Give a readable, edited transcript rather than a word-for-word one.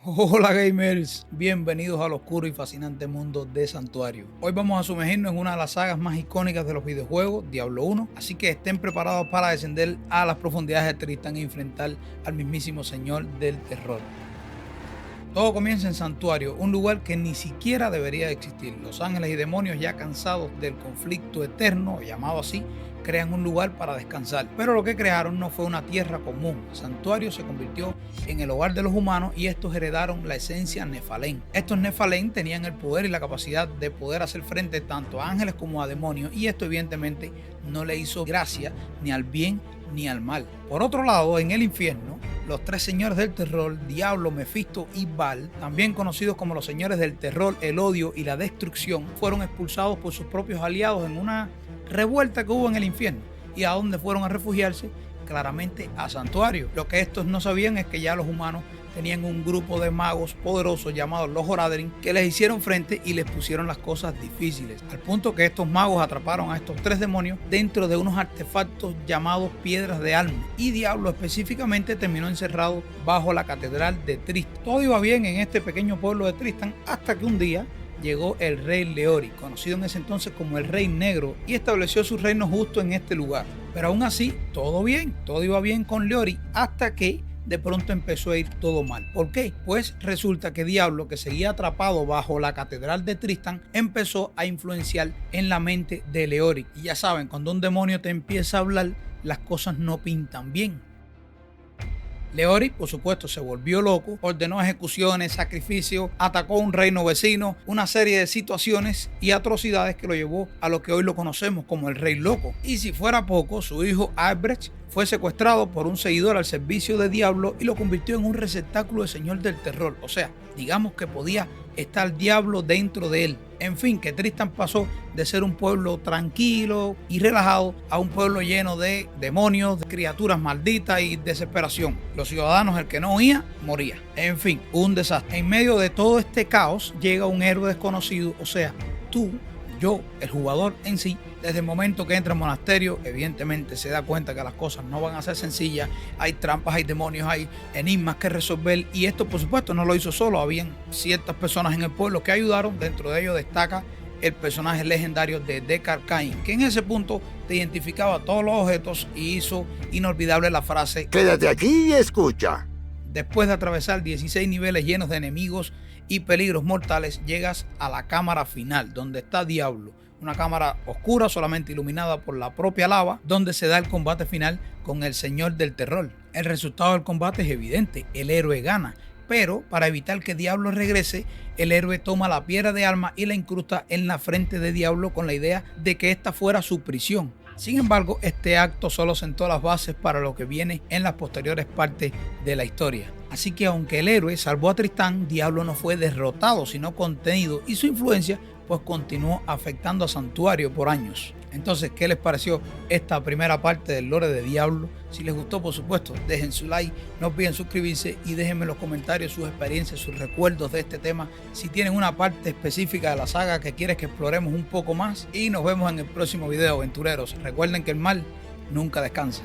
Hola gamers, bienvenidos al oscuro y fascinante mundo de Santuario. Hoy vamos a sumergirnos en una de las sagas más icónicas de los videojuegos, Diablo 1, así que estén preparados para descender a las profundidades de Tristán e enfrentar al mismísimo señor del terror. Todo comienza en Santuario, un lugar que ni siquiera debería existir. Los ángeles y demonios, ya cansados del conflicto eterno, llamado así, crean un lugar para descansar. Pero lo que crearon no fue una tierra común. Santuario se convirtió en el hogar de los humanos y estos heredaron la esencia Nefalén. Estos Nefalén tenían el poder y la capacidad de poder hacer frente tanto a ángeles como a demonios, y esto evidentemente no le hizo gracia ni al bien ni al mal. Por otro lado, en el infierno, los tres señores del terror, Diablo, Mefisto y Baal, también conocidos como los señores del terror, el odio y la destrucción, fueron expulsados por sus propios aliados en una revuelta que hubo en el infierno. ¿Y a dónde fueron a refugiarse? Claramente a Santuario. Lo que estos no sabían es que ya los humanos tenían un grupo de magos poderosos llamados los Horadrim que les hicieron frente y les pusieron las cosas difíciles, al punto que estos magos atraparon a estos tres demonios dentro de unos artefactos llamados piedras de alma, y Diablo específicamente terminó encerrado bajo la catedral de Tristán. Todo iba bien en este pequeño pueblo de Tristán hasta que un día llegó el rey Leori, conocido en ese entonces como el Rey Negro, y estableció su reino justo en este lugar. Pero aún así, todo bien, todo iba bien con Leori, hasta que de pronto empezó a ir todo mal. ¿Por qué? Pues resulta que Diablo, que seguía atrapado bajo la catedral de Tristán, empezó a influenciar en la mente de Leori. Y ya saben, cuando un demonio te empieza a hablar, las cosas no pintan bien. Leori, por supuesto, se volvió loco, ordenó ejecuciones, sacrificios, atacó a un reino vecino, una serie de situaciones y atrocidades que lo llevó a lo que hoy lo conocemos como el Rey Loco. Y si fuera poco, su hijo Albrecht fue secuestrado por un seguidor al servicio de Diablo y lo convirtió en un receptáculo de señor del terror. O sea, digamos que podía estar Diablo dentro de él. En fin, que Tristán pasó de ser un pueblo tranquilo y relajado a un pueblo lleno de demonios, de criaturas malditas y desesperación. Los ciudadanos, el que no oía, moría. En fin, un desastre. En medio de todo este caos llega un héroe desconocido, o sea, tú, yo, el jugador en sí. Desde el momento que entra al monasterio, evidentemente se da cuenta que las cosas no van a ser sencillas. Hay trampas, hay demonios, hay enigmas que resolver. Y esto, por supuesto, no lo hizo solo. Habían ciertas personas en el pueblo que ayudaron. Dentro de ellos destaca el personaje legendario de Deckard Cain, que en ese punto te identificaba todos los objetos y hizo inolvidable la frase: quédate aquí y escucha. Después de atravesar 16 niveles llenos de enemigos y peligros mortales, llegas a la cámara final, donde está Diablo. Una cámara oscura, solamente iluminada por la propia lava, donde se da el combate final con el señor del terror. El resultado del combate es evidente: el héroe gana. Pero para evitar que Diablo regrese, el héroe toma la piedra de alma y la incrusta en la frente de Diablo con la idea de que esta fuera su prisión. Sin embargo, este acto solo sentó las bases para lo que viene en las posteriores partes de la historia. Así que aunque el héroe salvó a Tristán, Diablo no fue derrotado, sino contenido, y su influencia pues continuó afectando a Santuario por años. Entonces, ¿qué les pareció esta primera parte del lore de Diablo? Si les gustó, por supuesto, dejen su like, no olviden suscribirse y déjenme en los comentarios sus experiencias, sus recuerdos de este tema. Si tienen una parte específica de la saga que quieres que exploremos un poco más, y nos vemos en el próximo video, aventureros. Recuerden que el mal nunca descansa.